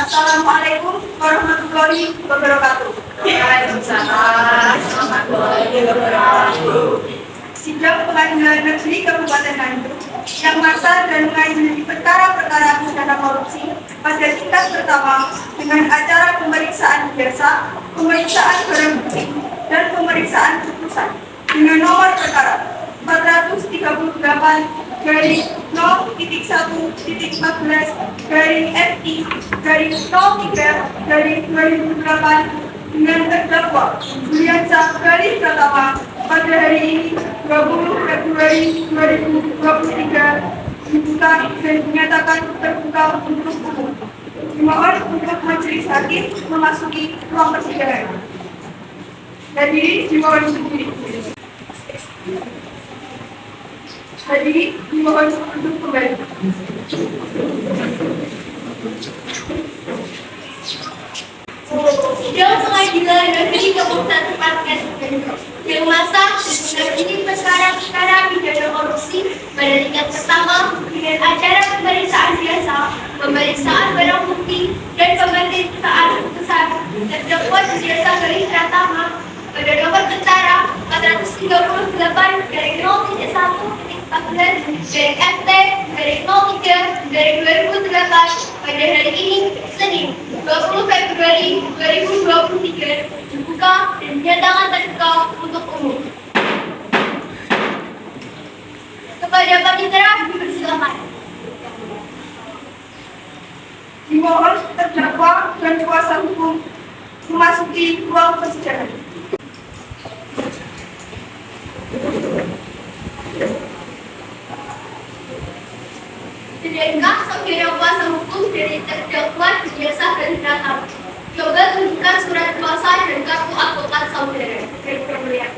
Assalamualaikum warahmatullahi wabarakatuh. Waalaikumsalam warahmatullahi wabarakatuh. Sidang Pengadilan Negeri Kabupaten Nganjuk yang masa dan mengadili perkara-perkara pidana korupsi pada tingkat pertama dengan acara pemeriksaan biasa, pemeriksaan barang bukti, dan pemeriksaan putusan dengan nomor perkara 438 garing 0.1.14 garing FI garing 03 garing 2008 dengan terdakwa Juliansa garing Pratama pada hari ini 20 Februari 2023 dibuka dan dinyatakan terbuka untuk umum. Dimohon untuk majelis hakim memasuki ruang persidangan. Hadirin dimohon berdiri. Hadirin dimohon untuk kembali. Sidang Pengadilan Negeri Kabupaten Nganjuk yang masa mengadili perkara-perkara pidana korupsi pada tingkat pertama dengan acara pemeriksaan biasa, pemeriksaan barang bukti, dan pemeriksaan putusan terdakwa Juliansa garing Pratama pada nomor perkara 438 garing 0.1.14 garing FT garing 03 garing 2008 pada hari ini Senin 20 Februari 2023 dibuka dan dinyatakan terbuka untuk umum. Kepada panitera dipersilakan. Dimohon terdakwa dan kuasa hukum memasuki ruang persidangan. Sudahkah saudara kuasa hukum dari terdakwa Juliansa garing Pratama? Coba tunjukkan surat kuasa dan kartu advokat saudara. Dari pemilihan.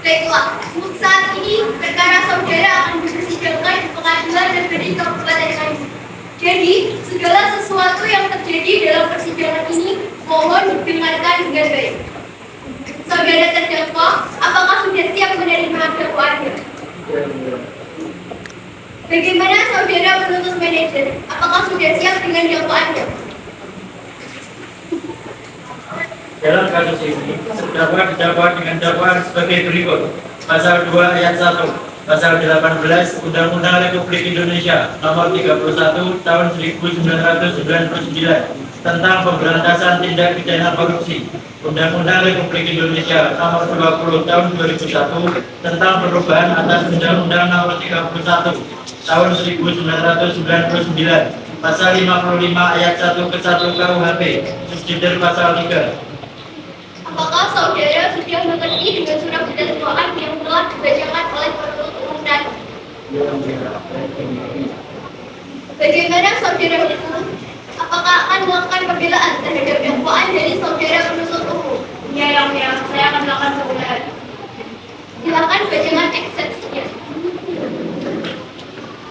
Baiklah, untuk saat ini perkara saudara akan dipersidangkan di Pengadilan Negeri Kabupaten Nganjuk. Jadi, segala sesuatu yang terjadi dalam persidangan ini mohon didengarkan dengan baik. Saudara terdakwa, apakah sudah siap menerima dakwaannya? Bagaimana saudara penuntut manajer? Apakah sudah siap dengan dakwaannya? Dalam kasus ini, terdakwa didakwa dengan dakwaan sebagai berikut. Pasal 2 ayat 1, Pasal 18 Undang-Undang Republik Indonesia Nomor 31 Tahun 1999 tentang pemberantasan tindak pidana korupsi. Undang-Undang Republik Indonesia Nomor 20 Tahun 2001 tentang perubahan atas Undang-Undang Nomor 31 Tahun 1999. Pasal 55 ayat 1 ke 1 KUHP subsidiar pasal 3. Apakah saudara sudah mengerti dengan surat dakwaan yang telah dibacakan oleh penuntut umum tadi? Bagaimana saudara menuntut? Apakah akan melakukan pembelaan terhadap dakwaan dari saudara penuntut umum? Ya, yang mulia, saya akan melakukan pembelaan. Silakan bacakan eksepsinya.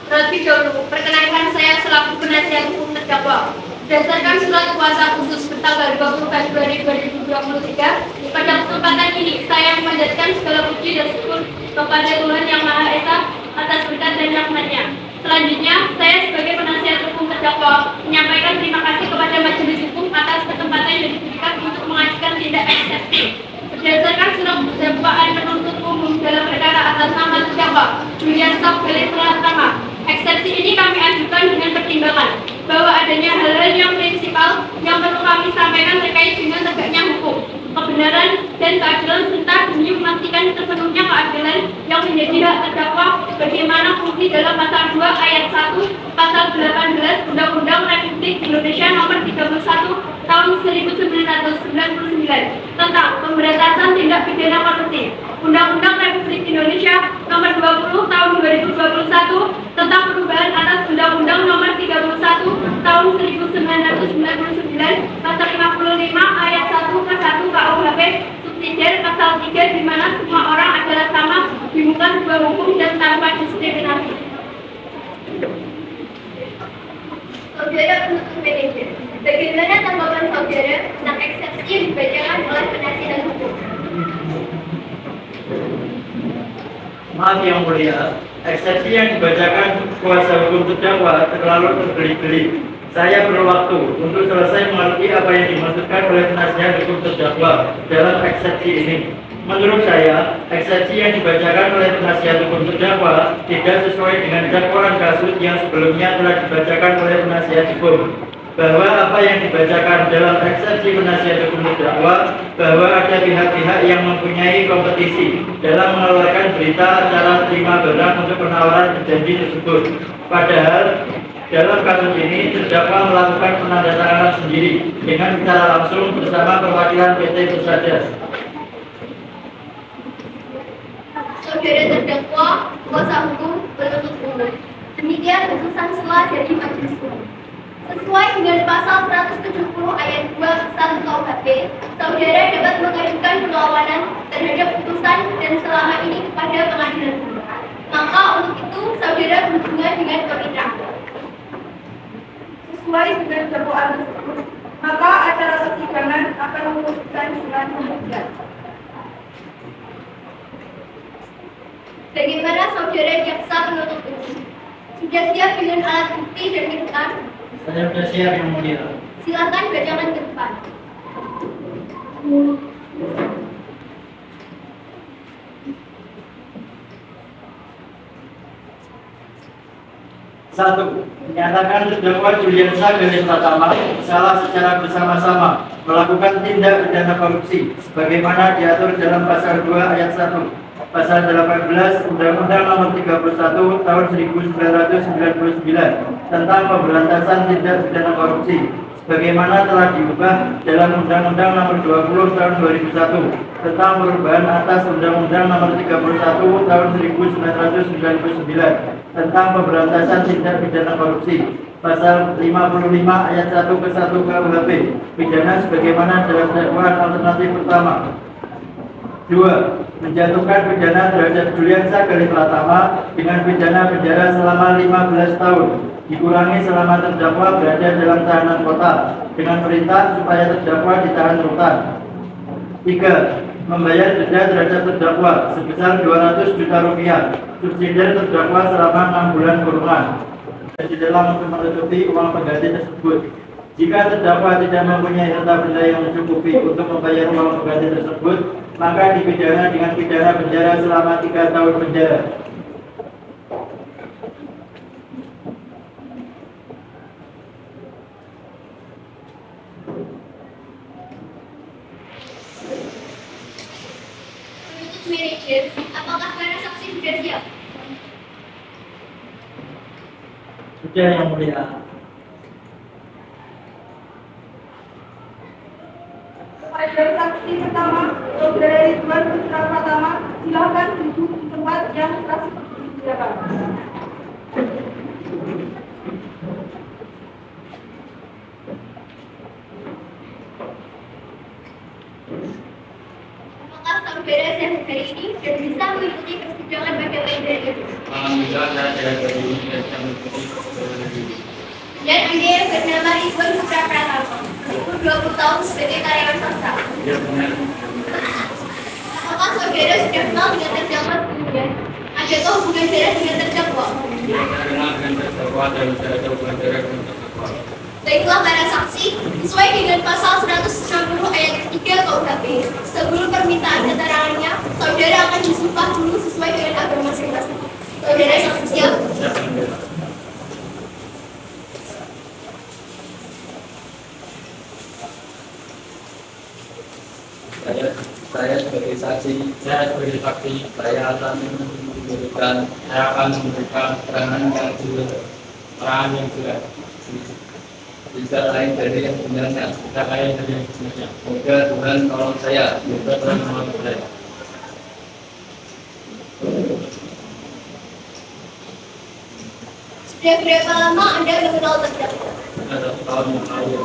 Terlebih dahulu, perkenankan saya selaku penasihat hukum terdakwa. Berdasarkan surat kuasa khusus bertanggal 20 Februari 2023, pada kesempatan ini saya memanjatkan segala puji dan syukur kepada Tuhan Yang Maha Esa atas berkat dan rahmat-Nya. Selanjutnya, saya sebagai penasihat hukum terdakwa menyampaikan terima kasih kepada majelis hukum atas kesempatan yang diberikan untuk mengajukan tindak eksepsi. Berdasarkan surat dakwaan penuntut umum dalam perkara atas nama terdakwa Juliansa garing Pratama, eksepsi ini kami ajukan dengan pertimbangan bahwa adanya hal-hal yang prinsipal yang perlu kami sampaikan terkait dengan tegaknya hukum, kebenaran dan keadilan serta demi memastikan terpenuhnya keadilan yang menjadi hak terdakwa bagaimana fungsi dalam pasal 2 ayat 1 pasal 18 Undang-Undang Republik Indonesia Nomor 31 Tahun 1999 tentang pemberantasan tindak pidana korupsi, Undang-Undang Republik Indonesia Nomor 20 Tahun 2021 tentang perubahan atas Undang-Undang Nomor 31 Tahun 1999 pasal 55 ayat 1 ke 1 KUHP subsidiar pasal 3 di mana semua orang adalah sama di muka sebuah hukum dan tanpa diskriminasi. Saudara penuntut manajer, bagaimana Maaf yang mulia, eksepsi yang dibacakan kuasa hukum terdakwa terlalu terbeli-beli. Saya perlu waktu untuk selesai mengerti apa yang dimaksudkan oleh penasihat hukum terdakwa dalam eksepsi ini. Menurut saya, eksepsi yang dibacakan oleh penasihat hukum terdakwa tidak sesuai dengan dakwaan kasus yang sebelumnya telah dibacakan oleh penasihat hukum. Bahwa apa yang dibacakan dalam eksepsi penasihat hukum terdakwa bahwa ada pihak-pihak yang mempunyai kompetisi dalam mengeluarkan berita acara terima barang untuk penawaran berjanji tersebut. Padahal dalam kasus ini terdakwa melakukan penandatanganan sendiri dengan secara langsung bersama perwakilan PT Persada. Saudara terdakwa, kuasa hukum, penuntut umum. Demikian putusan selah dari majelis umum. Sesuai dengan pasal 170 ayat 2 1 KUHP, saudara dapat mengajukan perlawanan terhadap putusan dan selama ini kepada pengadilan umum. Maka untuk itu saudara berhubungan dengan komitra. Sesuai dengan dakwaan tersebut, maka acara persidangan akan memutuskan dengan pembuktian. Bagaimana saudara jaksa penuntut umum? Sudah siap dengan alat bukti dan keterangan? Saya sudah siap yang mulia. Silakan bacakan ke depan. Satu, menyatakan terdakwa Juliansa Galis Pratama salah secara bersama-sama melakukan tindak pidana korupsi sebagaimana diatur dalam pasal 2 ayat 1, pasal 18 Undang-Undang Nomor 31 Tahun 1999 tentang pemberantasan tindak pidana korupsi sebagaimana telah diubah dalam Undang-Undang Nomor 20 Tahun 2001 tentang perubahan atas Undang-Undang Nomor 31 Tahun 1999 tentang pemberantasan tindak pidana korupsi. Pasal 55 ayat 1 ke 1 KUHP pidana sebagaimana dalam dakwaan alternatif pertama. 2. Menjatuhkan pidana terhadap Juliansa Galis Pratama dengan pidana penjara selama 15 tahun dikurangi selama terdakwa berada dalam tahanan kota dengan perintah supaya terdakwa ditahan rutan. 3. Membayar denda terhadap terdakwa sebesar 200 juta rupiah subsidiar terdakwa selama 6 bulan kurungan di dalam untuk menutupi uang pengganti tersebut. Jika terdakwa tidak mempunyai harta benda yang mencukupi untuk membayar uang pengganti tersebut, maka dipidana dengan pidana penjara selama 3 tahun penjara. Penuntut manajer, apakah para saksi sudah siap? Sudah yang mulia. Kepada saksi pertama, Saudara Ridwan Putra Pratama, silakan duduk di tempat yang telah disediakan. Apakah saudara sehat hari ini dan bisa mengikuti persidangan pada lain dari itu? Alhamdulillah saya sehat hari ini dan bisa mengikuti persidangan ini. Dan Anda yang bernama Ridwan Putra Pratama, umur 20 tahun sebagai karyawan swasta. Ya benar. Apakah saudara sudah kenal dengan terdakwa sebelumnya? Adakah hubungan darah dengan terdakwa? Ya saya kenal dengan terdakwa dan saya ada hubungan darah dengan terdakwa. Baiklah para saksi, sesuai dengan pasal 160 ayat 3 KUHP, sebelum permintaan keterangannya, saudara akan disumpah dulu sesuai dengan agama masing-masing. Saudara saksi siap? Siap benar. Saya sebagai saksi, saya akan memberikan keterangan yang jelas. Tidak lain dari yang sebenarnya, tidak lain dari yang sebenarnya. Semoga Tuhan tolong saya, semoga Tuhan tolong saya. Sudah berapa lama Anda mengenal terdakwa? Ada tahun yang lalu.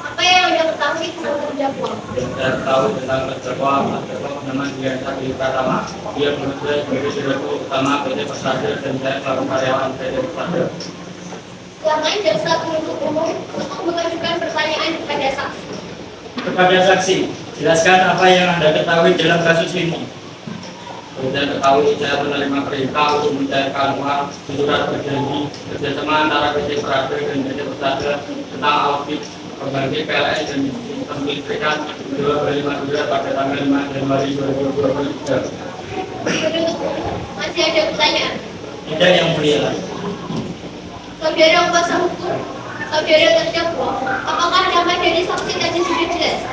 Apa yang Anda ketahui tentang terdakwa? Yang saya tahu tentang terdakwa nama dia Galis Pratama. Dia bekerja sebagai direktur utama PT Persada dan saya selaku karyawan PT Persada. Silakan jaksa penuntut umum untuk mengajukan pertanyaan kepada saksi. Kepada saksi, jelaskan apa yang Anda ketahui dalam kasus ini. Kemudian ketahui saya menerima perintah untuk mencairkan uang surat berjanji kerjasama antara PT Prada dan PT Persada tentang audit berbagai PLN dan sistem listrikan Jawa Bali Madura pada tanggal 5 Januari 2023. Masih ada pertanyaan? Tidak yang mulia. Saudara kuasa hukum, saudara terdakwa, apakah nama dari saksi tadi sudah jelas?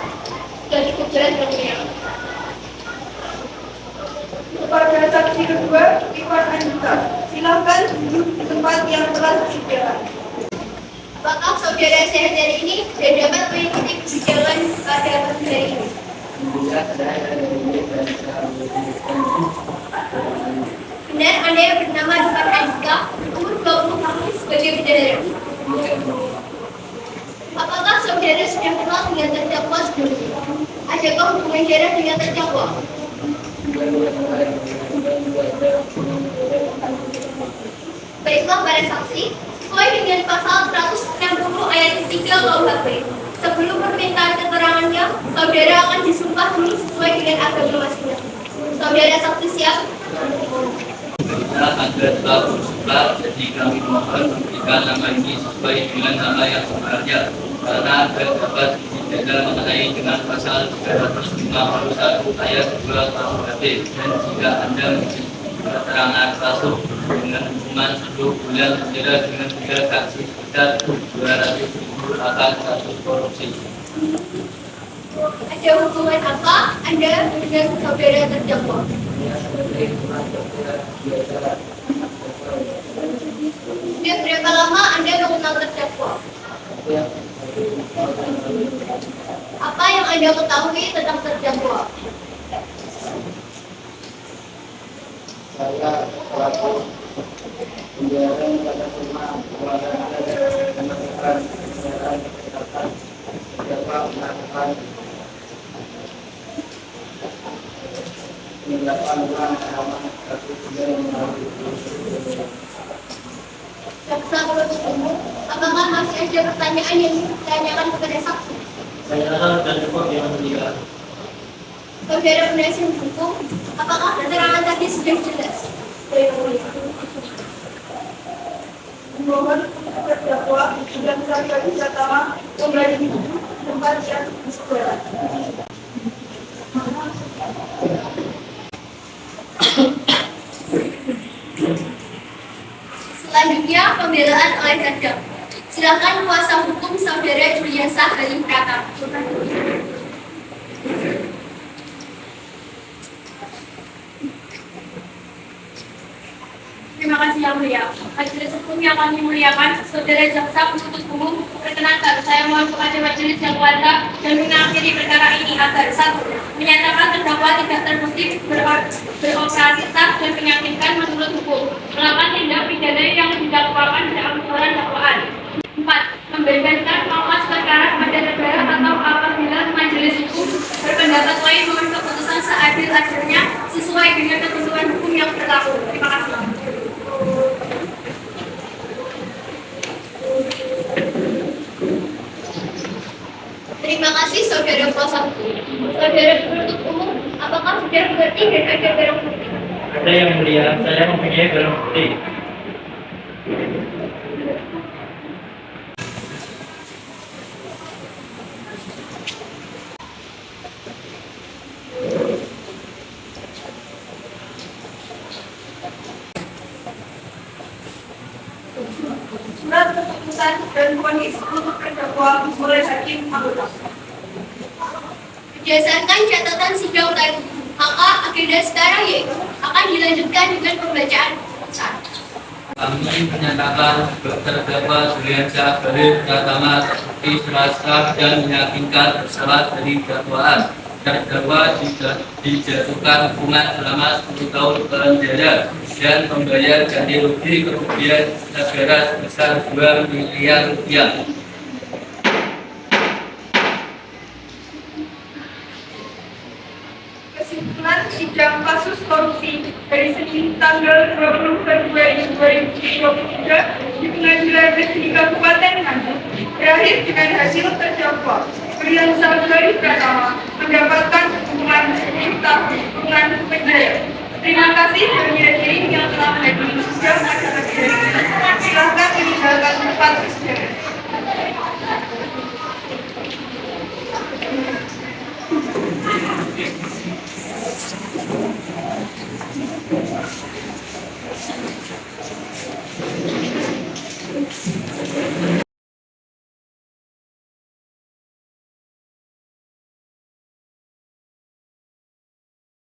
Sudah cukup jelas berarti. Kepada saksi kedua, Iwan Andika. Silakan duduk di tempat yang telah disediakan. Apakah saudara sehat hari ini dan dapat mengikuti persidangan pada pagi hari ini? Benar, Anda yang bernama Iwan Andika, umur 20 tahun sebagai bidadari. Apakah saudara sudah kenal dengan terdakwa sebelumnya? Adakah hubungan darah dengan terdakwa? Baiklah para saksi, sesuai dengan pasal 160 ayat 3 KUHP, sebelum permintaan keterangannya, saudara akan disumpah dulu sesuai dengan agama masing-masing. Saudara saksi siap? Kita ada telah bersumpah, jadi kami mohon memberikan nama ini sesuai dengan nama yang sebenarnya, karena terdapat tidak mengenai dengan pasal 351 ayat 2 KUHP, dan jika Anda keterangan palsu dengan hukuman 10 bulan penjara dengan denda sanksi sebesar 200.000 akan kasus korupsi. Ada hubungan apa Anda dengan saudara terdakwa? Sudah berapa lama Anda mengenal terdakwa? Apa yang Anda ketahui tentang terdakwa? Saya selaku penjara pada rumah keluarga dan melakukan penjara kesehatan dapat melakukan penyelenggaraan uang selama 1 bulan melalui. Jaksa penuntut umum, apakah masih ada pertanyaan yang ingin ditanyakan kepada saksi? Saya rasa sudah cukup yang mulia. Saudara penasihat hukum, apakah keterangan tadi sudah jelas? Mohon terdakwa dan saksi pertama kembali di tempat yang disediakan. Selanjutnya, pembelaan oleh terdakwa. Silakan kuasa hukum saudara Juliasa Halim Pratama. Terima kasih yang mulia. Majelis hukum yang kami muliakan, saudara jaksa penuntut umum, perkenankan saya mohon kepada majelis yang kuasa dan mengakhiri perkara ini agar satu, menyatakan terdakwa tidak terbukti beroperasi sah dan meyakinkan menurut hukum, melakukan tindak pidana yang didakwakan dalam laporan dakwaan. 4. Membebankan pokok perkara kepada negara atau apabila majelis hukum berpendapat lain mohon keputusan seadil-adilnya sesuai dengan ketentuan hukum yang berlaku. Terima kasih. Terima kasih saudara kuasa hukum. Saudara penuntut umum, apakah sudah mengerti dan ada barang bukti? Ada yang mulia, saya mempunyai barang bukti. Surat keputusan dan vonis untuk terdakwa oleh hakim anggota. Berdasarkan catatan sidang tadi, maka agenda sekarang yaitu akan dilanjutkan dengan pembacaan putusan. Kami menyatakan terdakwa Juliansyah Halim Pratama terbukti secara sah dan meyakinkan bersalah dari dakwaan. Terdakwa dijatuhkan hukuman selama 10 tahun penjara dan membayar ganti rugi kerugian negara sebesar 2 miliar rupiah. Kesimpulan sidang kasus korupsi dari Senin tanggal 20 Februari 2023 di Pengadilan Negeri Kabupaten Nganjuk berakhir dengan hasil terdakwa Juliansyah Halim Pratama mendapatkan hukuman 10 tahun kurungan penjara Terima kasih penyedia diri yang telah menghadiri sidang acara ini. Silahkan meninggalkan